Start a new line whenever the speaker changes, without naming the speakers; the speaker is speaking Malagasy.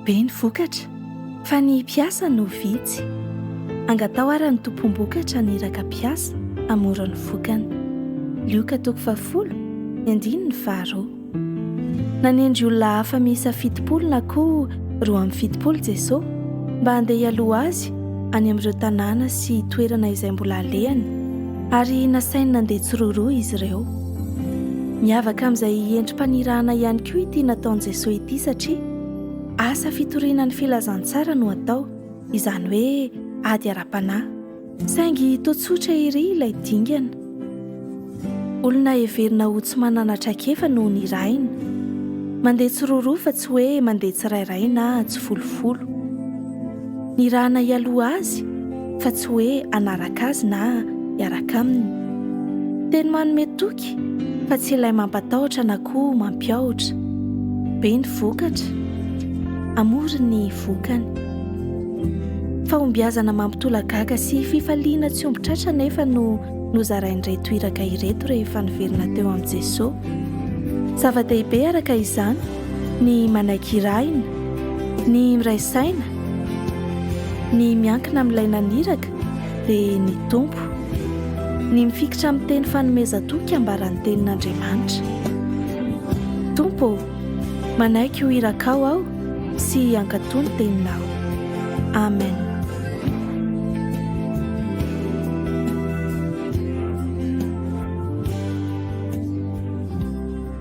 be ny vokatra fa ny mpiasa no vitsy. Angatao ara ny tompom-bokatra ny iraka mpiasa amora ny vokany. Lioka 10:2. Nanendry olona hafa miisa 70 na koa 70 Jesosy mba handeha hialoha azy any amin'ireo tanàna sy toerana izay mbola alehany, ary nasainy nandeha tsiroroa izy ireo. Miavaka amin'izay endrim-panirahana ihany koa ity nataon'i Jesosy ity, satria asa fitoriana ny filazantsara no atao, izany hoe ady ara-panahy, saingy toa-tsotra ery ilay dingana. Olona heverina ho tsy mananatra-kefa no nirahina, mandeha tsiroroa fa tsy hoe mandeha tsirairay na tsy folofolo. Nirahana hialoha azy fa tsy hoe hanaraka azy na hiaraka aminy. Teny manome toky fa tsy ilay mampatahotra na koa mampiahotra. Be ny vokatra, amory ny vokany. Fahombiazana mampitolagaga sy fifaliana tsy ombitratra nefa no nozarain'ireto iraka ireto rehefa niverina teo amin'i Jesosy. Zava-dehibe araka izany ny manaiky irahina, ny miray saina, ny miankina amin'ilay naniraka dia ny tompo, ny mifikitra amin'ny teny fanomezan-toky ambaran'ny tenin'Andriamanitra. Tompo, manaiky ho irakao aho sy ankatoy ny teninao. Amen.